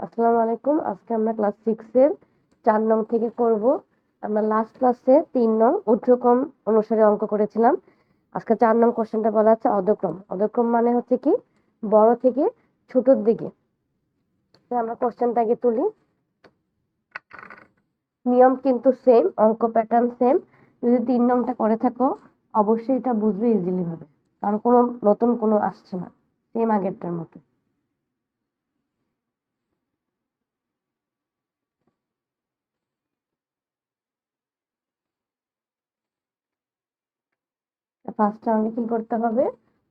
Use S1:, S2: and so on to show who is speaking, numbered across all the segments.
S1: আসসালামু আলাইকুম। আজকে আমরা ক্লাস 6 এর 4 নং থেকে করব। আমরা লাস্ট ক্লাসে 3 নং ঊর্ধ্বক্রম অনুসারে অঙ্ক করেছিলাম। আজকে 4 নং কোশ্চেনটা বলা আছে অধক্রম। অধক্রম মানে হচ্ছে কি বড় থেকে ছোটর দিকে। তো আমরা কোশ্চেনটা আগে তুলি। নিয়ম কিন্তু সেম, অঙ্ক প্যাটার্ন সেম। যদি 3 নংটা করে থাকো অবশ্যই এটা বুঝবে ইজিলি হবে, কারণ কোনো নতুন কোনো আসছে না, সেম আগেরটার মতো। ফার্স্টে আমাকে কি করতে হবে,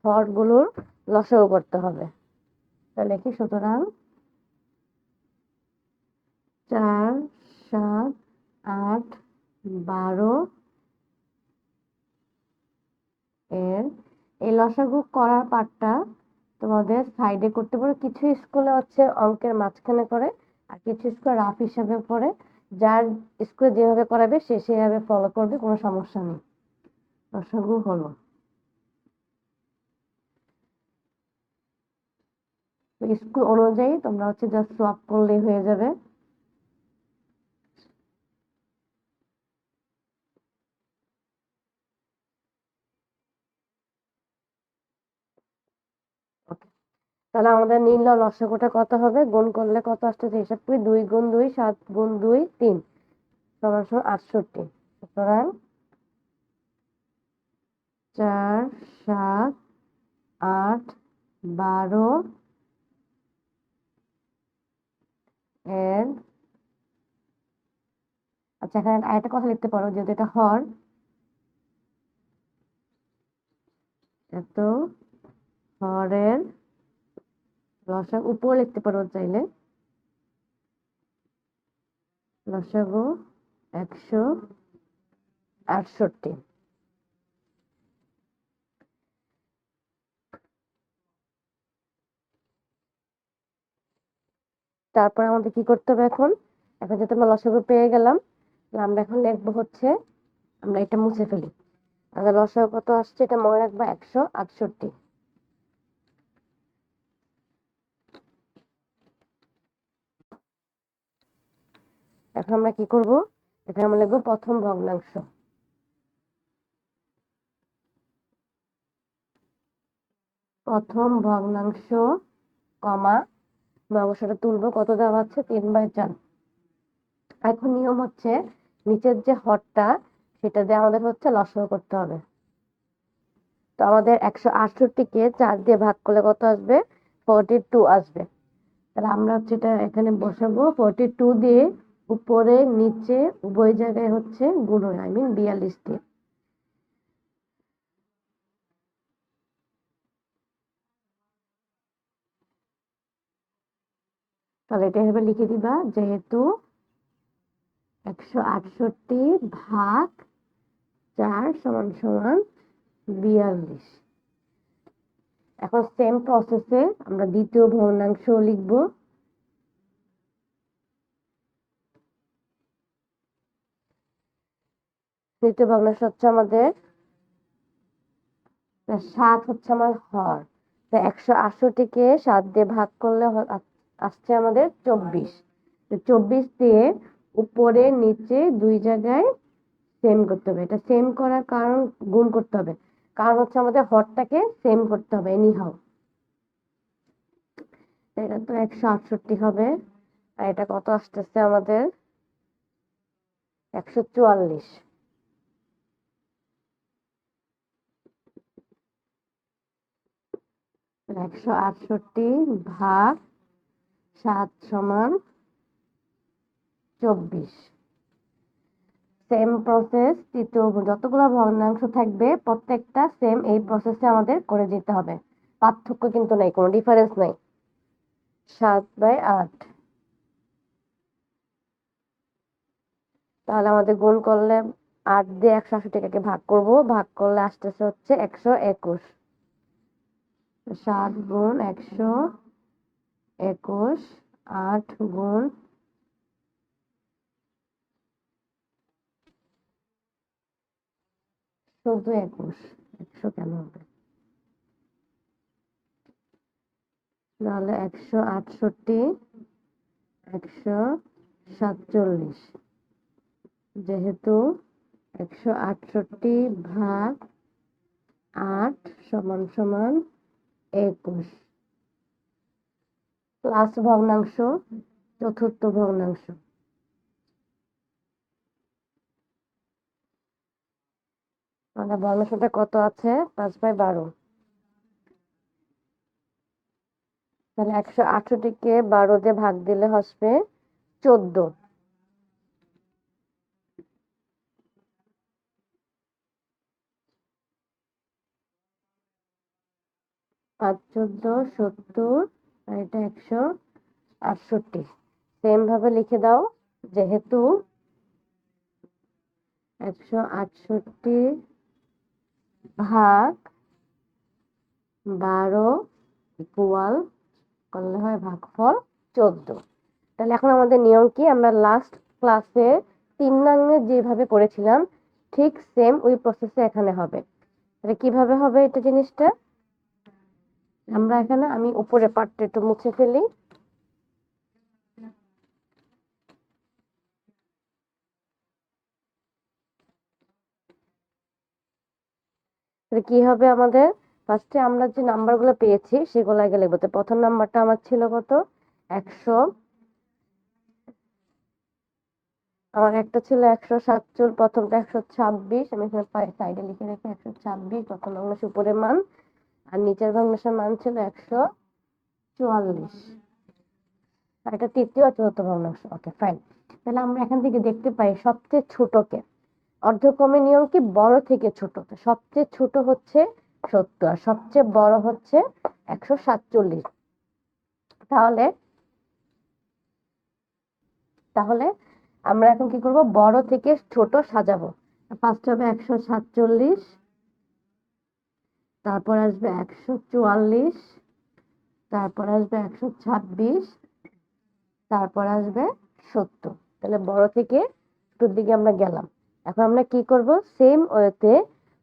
S1: হরগুলোর লসাগু করতে হবে। তাহলে কি, সুতরাং 4, 7, 8, 12 এর এই লসাগু করার পার্টটা তোমাদের সাইডে করতে পারো। কিছু স্কুলে হচ্ছে অঙ্কের মাঝখানে করে, আর কিছু স্কুলে রাফ হিসাবে পড়ে। যার স্কুলে যেভাবে করাবে সে সেভাবে ফলো করবে, কোনো সমস্যা নেই। লসাগু হলো, স্কুল অনুযায়ী তোমরা হচ্ছে জাস্ট সোয়াপ করলেই হয়ে যাবে। ওকে, তাহলে আমাদের নির্ণয় লসাগুটা কত হবে, গুণ করলে কত আসতেছে হিসাব করি। 2 গুণ 2 7 গুণ 2 3 সমান সমান 68। সুতরাং 4, 7, 8, 12 এর, আচ্ছা এখানে আরেকটা কথা লিখতে পারো, যেহেতু এটা হর, এত হরের লসাগু উপরে লিখতে পারো চাইলে, লসাগু 168। তারপর আমাদের কি করতে হবে এখন, এখন যেহেতু আমরা লসাগু পেয়ে গেলাম, আমরা এখন লিখবো হচ্ছে, আমরা এটা মুছে ফেলি। আমাদের লসাগু কত আসছে এটা মনে রাখবা, 168। এখন আমরা কি করব, এখানে আমরা লিখবো প্রথম ভগ্নাংশ। প্রথম ভগ্নাংশ কমা অবশ্যটা তুলবো, কত দেওয়া আছে 3/4। এখন নিয়ম হচ্ছে নিচের যে হরটা সেটা দিয়ে আমাদের হচ্ছে লসাগু করতে হবে। তো আমাদের 168 কে 4 দিয়ে ভাগ করলে কত আসবে, 42 আসবে। তাহলে আমরা হচ্ছে এটা এখানে বসাবো, 42 দিয়ে উপরে নিচে উভয় জায়গায় হচ্ছে গুণ, আই মিন 42 দিয়ে। তাহলে এটা এভাবে লিখে দিবা, যেহেতু 168 ভাগ 4 সমান সমান 42। এখন সেম প্রসেসে আমরা দ্বিতীয় ভগ্নাংশ লিখব। দ্বিতীয় ভগ্নাংশ হচ্ছে আমাদের 7 হচ্ছে আমার হর। 168-কে 7 দিয়ে ভাগ করলে আসছে আমাদের 24। 24 দিয়ে উপরে নিচে দুই জায়গায় সেম করতে হবে। এটা সেম করার কারণ, গুণ করতে হবে, কারণ হচ্ছে আমাদের হরটাকে সেম করতে হবে এনিহাউ। এটা তো 168 হবে, আর এটা কত আসতেছে আমাদের 144। 168 ভাগ 7 সমান 24। সেম প্রসেস, তৃতীয় যতগুলো ভগ্নাংশ থাকবে প্রত্যেকটা সেম এই প্রসেসে আমাদের করে যেতে হবে। পার্থক্য কিন্তু নাই, কোনো ডিফারেন্স নাই। 7/8, তাহলে আমাদের গুণ করলে 8 দিয়ে 168-কে ভাগ করব, ভাগ করলে আসতেছে হচ্ছে 121। 7 গুণ 121, 8 গুণ 21, 100 কেন হবে, তাহলে 168 147, যেহেতু 168 ভাগ 8 সমান সমান 21, প্লাস ভগ্নাংশ চতুর্থ ভগ্নাংশ। আমাদের ভগ্নাংশটা কত আছে? 5/12। তাহলে 168কে 12 দিয়ে ভাগ দিলে আসবে 14। 5×14 70, আর এটা 168। সেম ভাবে লিখে দাও, যেহেতু 168 ভাগ 12 ইকুয়াল করলে হয় ভাগফল 14। তাহলে এখন আমাদের নিয়ম কি? আমরা লাস্ট ক্লাসে 3 নংয়ে যেভাবে করেছিলাম ঠিক সেম ওই প্রসেসে এখানে হবে। তাহলে কিভাবে হবে এটা জিনিসটা? আমরা এখানে, আমি উপরে পার্টটা একটু মুছে ফেলি। তাহলে কি হবে আমাদের? ফার্স্টে আমরা যে নাম্বারগুলো পেয়েছি সেগুলো আগে লিখবো। তো প্রথম নাম্বারটা আমার ছিল কত? 100। আমার একটা ছিল 147, প্রথমটা 126, আমি এখানে সাইডে লিখে রেখে 126 প্রথম ভগ্নাংশের উপরের মান, আর নিচের ভগ্নাংশের মান ছিল 144, আর এটা তৃতীয় আর চতুর্থ ভগ্নাংশ। Okay fine. তাহলে আমরা এখান থেকে দেখতে পাই সবচেয়ে ছোটকে, অর্ধক্রমের নিয়ম কি? বড় থেকে ছোট। তো সবচেয়ে ছোট হচ্ছে 70 আর সবচেয়ে বড় হচ্ছে 147। তাহলে তাহলে আমরা এখন কি করব? বড় থেকে ছোট সাজাবো। ফার্স্ট হবে 147, তারপর আসবে 144, তারপর আসবে 126, তারপর আসবে 70। তাহলে বড় থেকে ছোটোর দিকে আমরা গেলাম। এখন আমরা কি করব? সেম ওয়েতে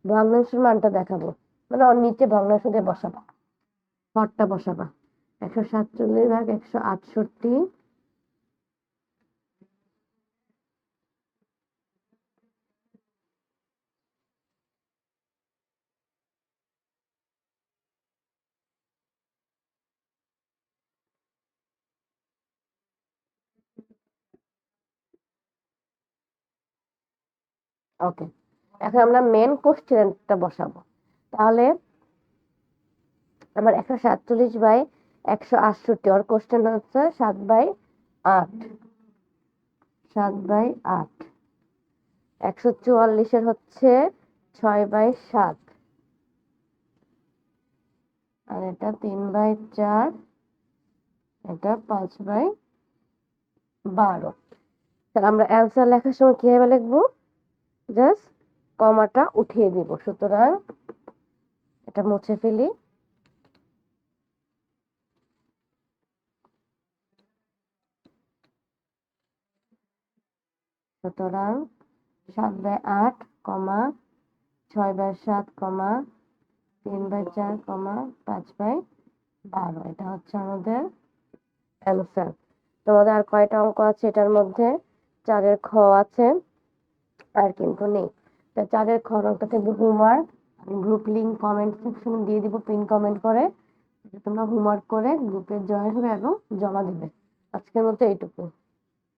S1: ভগ্নাংশের মানটা দেখাবো, মানে ওর নিচে ভগ্নাংশ দিয়ে বসাবো, হরটা বসাবা। 147 ভাগ 168, ওকে। এখন আমরা মেন কোশ্চেনটা বসাবো। তাহলে আমার 147/168, ওর কোশ্চেন হচ্ছে 7/8, 7/8। 144 হচ্ছে 6/7, আর এটা 3/4, এটা 5/12। তাহলে আমরা অ্যান্সার লেখার সময় কিভাবে লিখবো? জাস্ট কমাটা উঠিয়ে দিব। সুতরাং এটা মুছে ফেলি। সুতরাং 7/8, 6/7, 3/4, 5/12, এটা হচ্ছে আমাদের অ্যান্সার। তোমাদের আর কয়টা অঙ্ক আছে এটার মধ্যে? 4-এর খ আছে, আর কিন্তু নেই। তা 4-এর খ অঙ্কটা থেকে হোমওয়ার্ক গ্রুপ লিংক কমেন্ট সেকশনে দিয়ে দিব, পিন কমেন্ট করে। তোমরা হোমওয়ার্ক করে গ্রুপে জয়েন হবে এবং জমা দিবে। আজকের মতো এইটুকু।